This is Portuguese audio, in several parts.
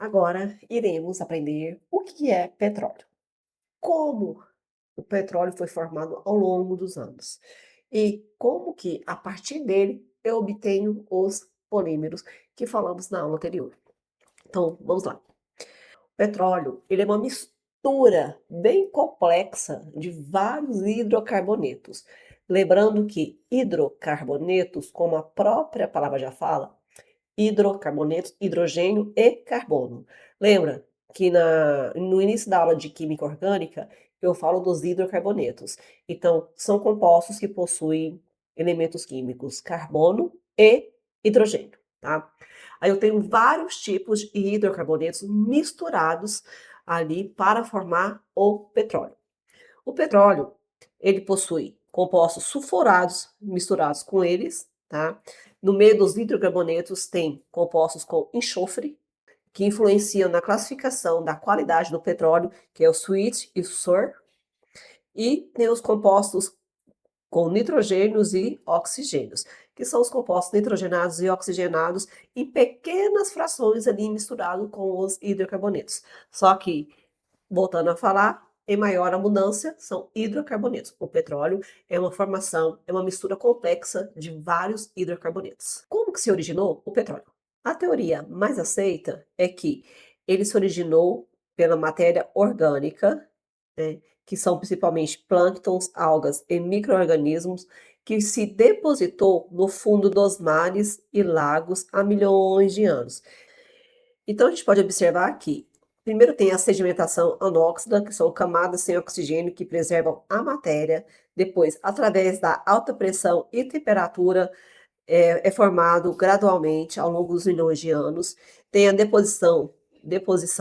Agora iremos aprender o que é petróleo, como o petróleo foi formado ao longo dos anos e como que a partir dele eu obtenho os polímeros que falamos na aula anterior. Então, vamos lá. O petróleo, ele é uma mistura bem complexa de vários hidrocarbonetos. Lembrando que hidrocarbonetos, como a própria palavra já fala, hidrocarbonetos, hidrogênio e carbono. Lembra que no início da aula de química orgânica eu falo dos hidrocarbonetos. Então, são compostos que possuem elementos químicos carbono e hidrogênio, tá? Aí eu tenho vários tipos de hidrocarbonetos misturados ali para formar o petróleo. O petróleo, ele possui compostos sulfurados misturados com eles, tá? No meio dos hidrocarbonetos tem compostos com enxofre, que influenciam na classificação da qualidade do petróleo, que é o sweet e o sour, e tem os compostos com nitrogênios e oxigênios, que são os compostos nitrogenados e oxigenados em pequenas frações ali misturado com os hidrocarbonetos. Só que voltando a falar, em maior abundância são hidrocarbonetos. O petróleo é uma formação, é uma mistura complexa de vários hidrocarbonetos. Como que se originou o petróleo? A teoria mais aceita é que ele se originou pela matéria orgânica, né, que são principalmente plânctons, algas e micro-organismos, que se depositou no fundo dos mares e lagos há milhões de anos. Então a gente pode observar que primeiro tem a sedimentação anóxida, que são camadas sem oxigênio que preservam a matéria. Depois, através da alta pressão e temperatura, é formado gradualmente ao longo dos milhões de anos. Tem a deposição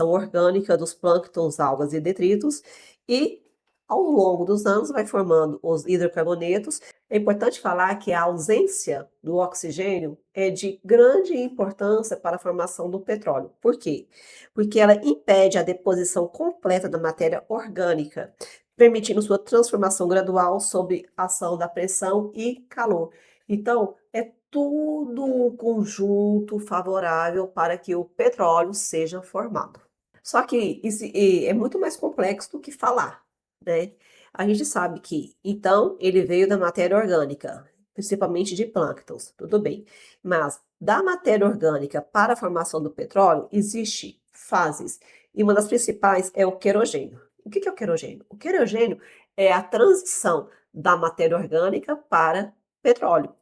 orgânica dos plânctons, algas e detritos, e ao longo dos anos vai formando os hidrocarbonetos. É importante falar que a ausência do oxigênio é de grande importância para a formação do petróleo. Por quê? Porque ela impede a deposição completa da matéria orgânica, permitindo sua transformação gradual sob ação da pressão e calor. Então, é tudo um conjunto favorável para que o petróleo seja formado. Só que isso é muito mais complexo do que falar, né? A gente sabe que, então, ele veio da matéria orgânica, principalmente de plânctons, tudo bem. Mas da matéria orgânica para a formação do petróleo, existe fases. E uma das principais é o querogênio. O que é o querogênio? O querogênio é a transição da matéria orgânica para petróleo.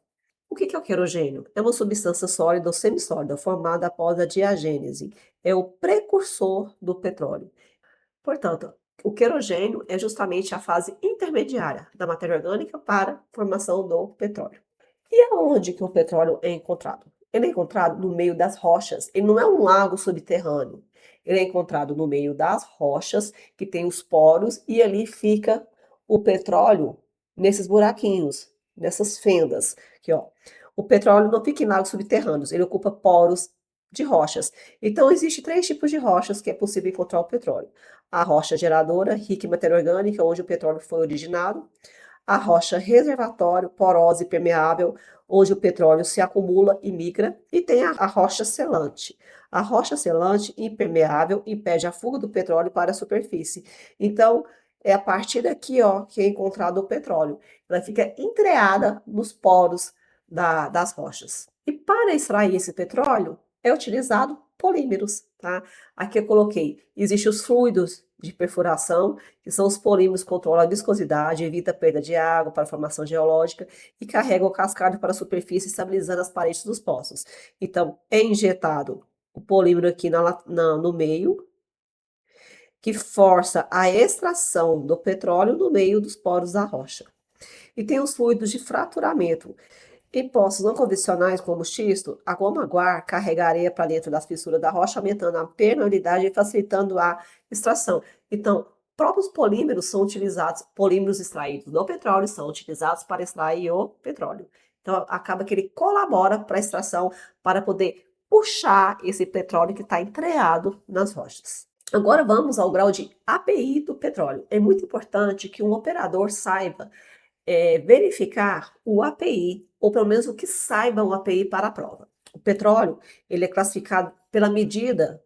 O que é o querogênio? É uma substância sólida ou semissólida formada após a diagênese. É o precursor do petróleo. Portanto, o querogênio é justamente a fase intermediária da matéria orgânica para a formação do petróleo. E aonde que o petróleo é encontrado? Ele é encontrado no meio das rochas. Ele não é um lago subterrâneo. Ele é encontrado no meio das rochas, que tem os poros, e ali fica o petróleo nesses buraquinhos, nessas fendas. Aqui, ó. O petróleo não fica em lagos subterrâneos, ele ocupa poros de rochas. Então, existem três tipos de rochas que é possível encontrar o petróleo. A rocha geradora, rica em matéria orgânica, onde o petróleo foi originado. A rocha reservatório, porosa e permeável, onde o petróleo se acumula e migra, e tem a rocha selante. A rocha selante, impermeável, impede a fuga do petróleo para a superfície. Então, é a partir daqui, ó, que é encontrado o petróleo. Ela fica entreada nos poros das rochas. E para extrair esse petróleo, é utilizado polímeros, tá? Aqui eu coloquei, existem os fluidos de perfuração, que são os polímeros que controlam a viscosidade, evita a perda de água para a formação geológica e carregam o cascalho para a superfície, estabilizando as paredes dos poços. Então, é injetado o polímero aqui no meio, que força a extração do petróleo no meio dos poros da rocha. E tem os fluidos de fraturamento. Em poços não convencionais, como o xisto, a goma guar carrega areia para dentro das fissuras da rocha, aumentando a permeabilidade e facilitando a extração. Então, próprios polímeros são utilizados, polímeros extraídos do petróleo são utilizados para extrair o petróleo. Então, acaba que ele colabora para a extração, para poder puxar esse petróleo que está entreado nas rochas. Agora vamos ao grau de API do petróleo. É muito importante que um operador saiba verificar o API, ou pelo menos o que saiba o API para a prova. O petróleo, ele é classificado pela medida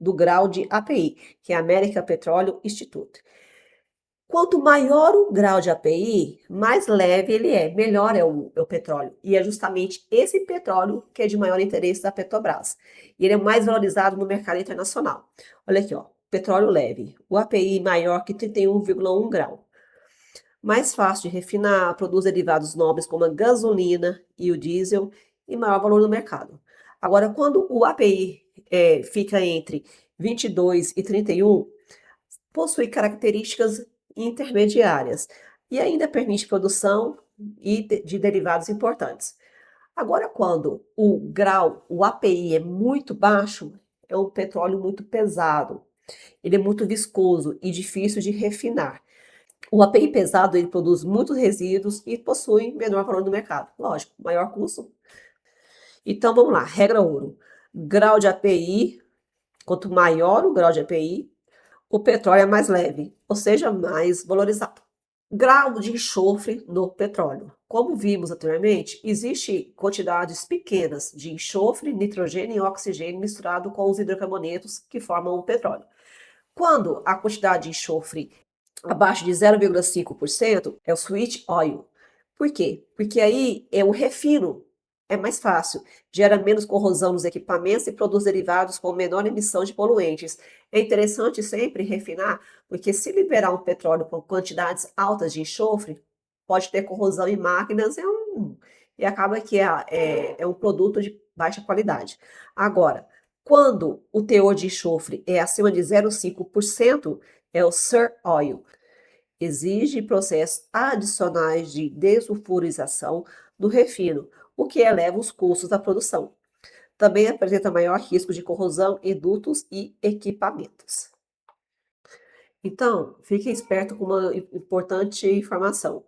do grau de API, que é American Petroleum Institute. Quanto maior o grau de API, mais leve ele é, melhor é o petróleo. E é justamente esse petróleo que é de maior interesse da Petrobras. E ele é mais valorizado no mercado internacional. Olha aqui, ó, petróleo leve, o API maior que 31,1 grau. Mais fácil de refinar, produz derivados nobres como a gasolina e o diesel e maior valor no mercado. Agora, quando o API fica entre 22 e 31, possui características intermediárias e ainda permite produção de derivados importantes. Agora, quando o API é muito baixo, é um petróleo muito pesado, ele é muito viscoso e difícil de refinar. O API pesado ele produz muitos resíduos e possui menor valor no mercado. Lógico, maior custo. Então vamos lá, regra ouro. Grau de API, quanto maior o grau de API, o petróleo é mais leve, ou seja, mais valorizado. Grau de enxofre no petróleo. Como vimos anteriormente, existem quantidades pequenas de enxofre, nitrogênio e oxigênio misturado com os hidrocarbonetos que formam o petróleo. Quando a quantidade de enxofre abaixo de 0,5% é o sweet oil. Por quê? Porque aí é o refino, é mais fácil, gera menos corrosão nos equipamentos e produz derivados com menor emissão de poluentes. É interessante sempre refinar, porque se liberar um petróleo com quantidades altas de enxofre, pode ter corrosão em máquinas e acaba que é um produto de baixa qualidade. Agora, quando o teor de enxofre é acima de 0,5%, é o Sur Oil. Exige processos adicionais de desulfurização do refino, o que eleva os custos da produção. Também apresenta maior risco de corrosão em dutos e equipamentos. Então, fique esperto com uma importante informação.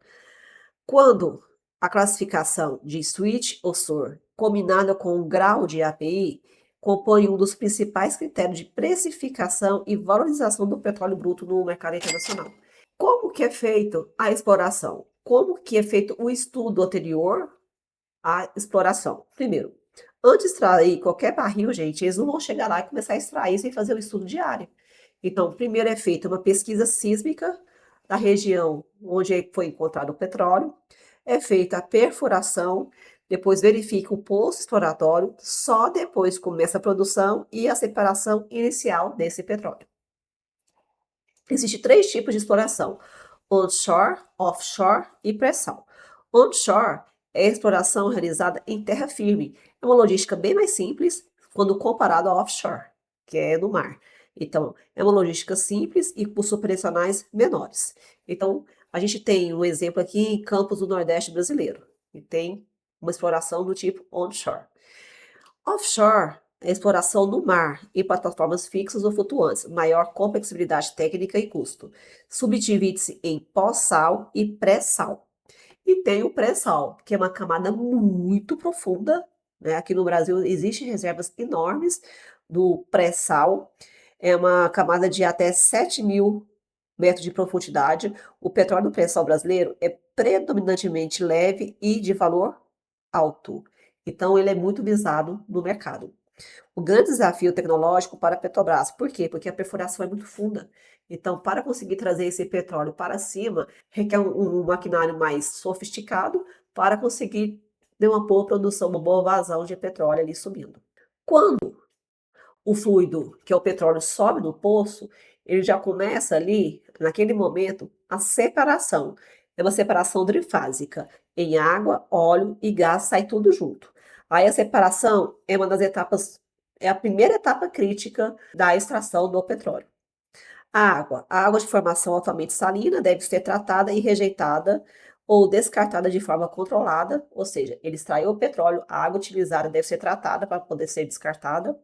Quando a classificação de Switch ou SOR, combinada com o grau de API, compõe um dos principais critérios de precificação e valorização do petróleo bruto no mercado internacional. Como que é feito a exploração? Como que é feito o estudo anterior à exploração? Primeiro, antes de extrair qualquer barril, gente, eles não vão chegar lá e começar a extrair sem fazer o estudo de área. Então, primeiro é feita uma pesquisa sísmica da região onde foi encontrado o petróleo, é feita a perfuração, depois verifica o poço exploratório, só depois começa a produção e a separação inicial desse petróleo. Existem três tipos de exploração: onshore, offshore e pré-sal. Onshore é a exploração realizada em terra firme. É uma logística bem mais simples quando comparado ao offshore, que é no mar. Então, é uma logística simples e custos operacionais menores. Então, a gente tem um exemplo aqui em Campos do Nordeste brasileiro, e tem uma exploração do tipo onshore. Offshore é a exploração no mar em plataformas fixas ou flutuantes, maior complexibilidade técnica e custo. Subdivide-se em pós-sal e pré-sal. E tem o pré-sal, que é uma camada muito profunda, né? Aqui no Brasil existem reservas enormes do pré-sal. É uma camada de até 7.000 metros de profundidade. O petróleo do pré-sal brasileiro é predominantemente leve e de valor alto. Então, ele é muito visado no mercado. O grande desafio tecnológico para a Petrobras, por quê? Porque a perfuração é muito funda. Então, para conseguir trazer esse petróleo para cima, requer um maquinário mais sofisticado para conseguir ter uma boa produção, uma boa vazão de petróleo ali subindo. Quando o fluido, que é o petróleo, sobe no poço, ele já começa ali, naquele momento, a separação. É uma separação trifásica. Em água, óleo e gás sai tudo junto. Aí a separação é uma das etapas, é a primeira etapa crítica da extração do petróleo. A água de formação altamente salina deve ser tratada e rejeitada ou descartada de forma controlada, ou seja, ele extraiu o petróleo, a água utilizada deve ser tratada para poder ser descartada.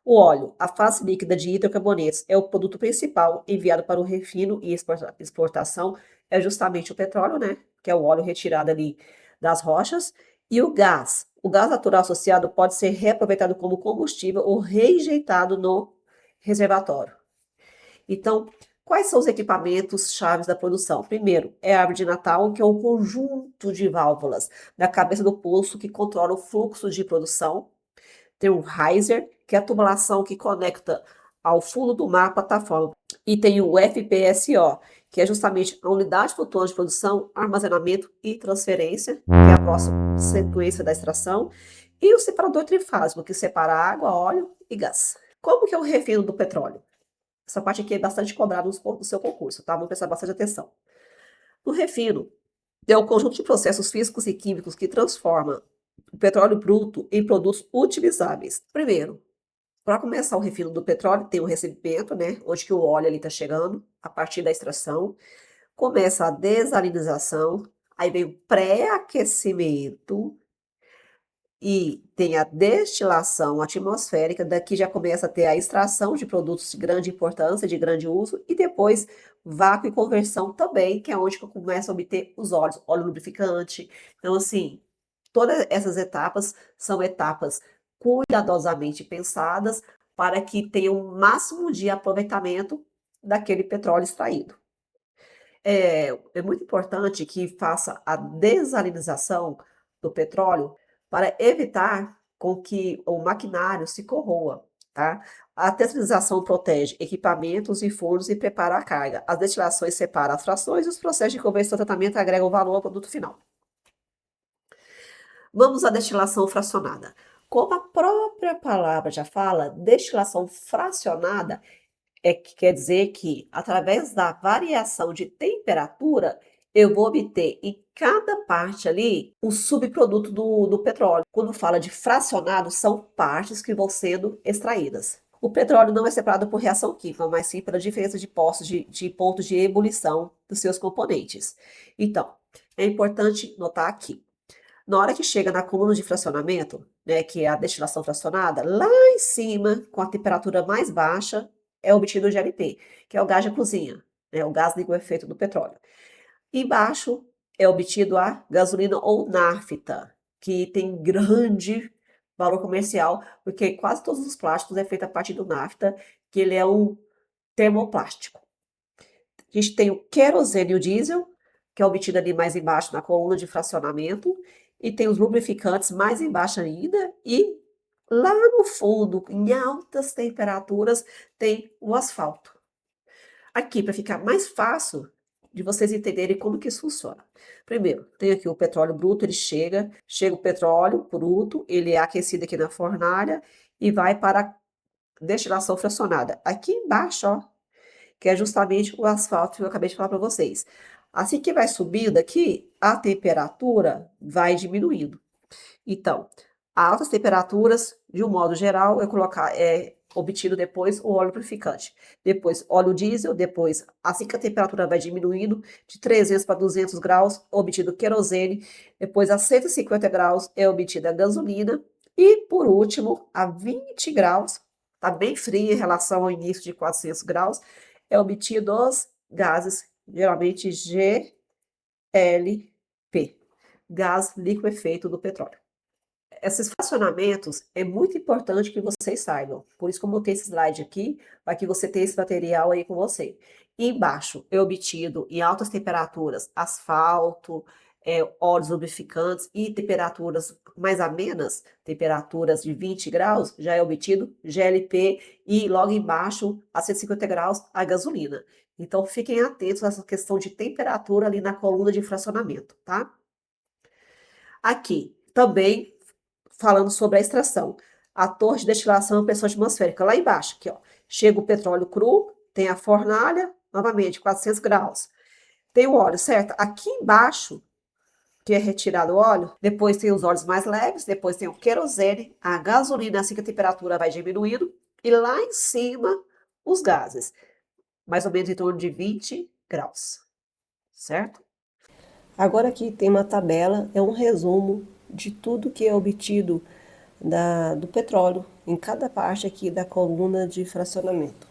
O óleo, a fase líquida de hidrocarbonetos, é o produto principal enviado para o refino e exportação, é justamente o petróleo, né? Que é o óleo retirado ali das rochas. E o gás natural associado pode ser reaproveitado como combustível ou rejeitado no reservatório. Então, quais são os equipamentos chaves da produção? Primeiro, é a árvore de Natal, que é um conjunto de válvulas na cabeça do poço que controla o fluxo de produção. Tem um riser, que é a tubulação que conecta ao fundo do mar plataforma. E tem o FPSO, que é justamente a unidade flutuante de produção, armazenamento e transferência, que é a próxima sequência da extração, e o separador trifásico, que separa água, óleo e gás. Como que é o refino do petróleo? Essa parte aqui é bastante cobrada no seu concurso, tá? Vamos prestar bastante atenção. No refino, é o conjunto de processos físicos e químicos que transforma o petróleo bruto em produtos utilizáveis. Primeiro, para começar o refino do petróleo, tem um recebimento, né, onde que o óleo ali está chegando, a partir da extração. Começa a desalinização, aí vem o pré-aquecimento e tem a destilação atmosférica. Daqui já começa a ter a extração de produtos de grande importância, de grande uso, e depois vácuo e conversão também, que é onde que eu começo a obter os óleos, óleo lubrificante. Então, assim, todas essas etapas são etapas cuidadosamente pensadas para que tenha o máximo de aproveitamento daquele petróleo extraído. É muito importante que faça a desalinização do petróleo para evitar com que o maquinário se corroa, tá? A desalinização protege equipamentos e fornos e prepara a carga. As destilações separam as frações e os processos de conversão e tratamento agregam valor ao produto final. Vamos à destilação fracionada. Como a própria palavra já fala, destilação fracionada é que quer dizer que, através da variação de temperatura, eu vou obter em cada parte ali um subproduto do petróleo. Quando fala de fracionado, são partes que vão sendo extraídas. O petróleo não é separado por reação química, mas sim pela diferença de postos de pontos de ebulição dos seus componentes. Então, é importante notar aqui. Na hora que chega na coluna de fracionamento, né, que é a destilação fracionada, lá em cima, com a temperatura mais baixa, é obtido o GLP, que é o gás de cozinha, né, o gás liquefeito do petróleo. Embaixo é obtido a gasolina ou nafta, que tem grande valor comercial, porque quase todos os plásticos é feito a partir do nafta, que ele é um termoplástico. A gente tem o querosene e o diesel, que é obtido ali mais embaixo na coluna de fracionamento, e tem os lubrificantes mais embaixo ainda, e lá no fundo, em altas temperaturas, tem o asfalto. Aqui, para ficar mais fácil de vocês entenderem como que isso funciona. Primeiro, tem aqui o petróleo bruto, ele chega o petróleo bruto, ele é aquecido aqui na fornalha e vai para a destilação fracionada. Aqui embaixo, ó, que é justamente o asfalto que eu acabei de falar para vocês. Assim que vai subindo aqui, a temperatura vai diminuindo. Então, a altas temperaturas, de um modo geral, é obtido depois o óleo lubrificante. Depois, óleo diesel, depois, assim que a temperatura vai diminuindo, de 300 para 200 graus, é obtido querosene. Depois, a 150 graus, é obtida a gasolina. E, por último, a 20 graus, está bem frio em relação ao início de 400 graus, é obtido os gases, geralmente GLP, gás liquefeito do petróleo. Esses fracionamentos é muito importante que vocês saibam. Por isso que eu botei esse slide aqui, para que você tenha esse material aí com você. E embaixo é obtido em altas temperaturas asfalto, óleos lubrificantes e temperaturas mais amenas, temperaturas de 20 graus, já é obtido GLP e logo embaixo, a 150 graus, a gasolina. Então fiquem atentos a essa questão de temperatura ali na coluna de fracionamento, tá? Aqui também falando sobre a extração. A torre de destilação e pressão atmosférica, lá embaixo, aqui, ó. Chega o petróleo cru, tem a fornalha, novamente, 400 graus. Tem o óleo, certo? Aqui embaixo, que é retirado o óleo, depois tem os óleos mais leves, depois tem o querosene, a gasolina, assim que a temperatura vai diminuindo, e lá em cima, os gases, mais ou menos em torno de 20 graus, certo? Agora aqui tem uma tabela, é um resumo de tudo que é obtido do petróleo em cada parte aqui da coluna de fracionamento.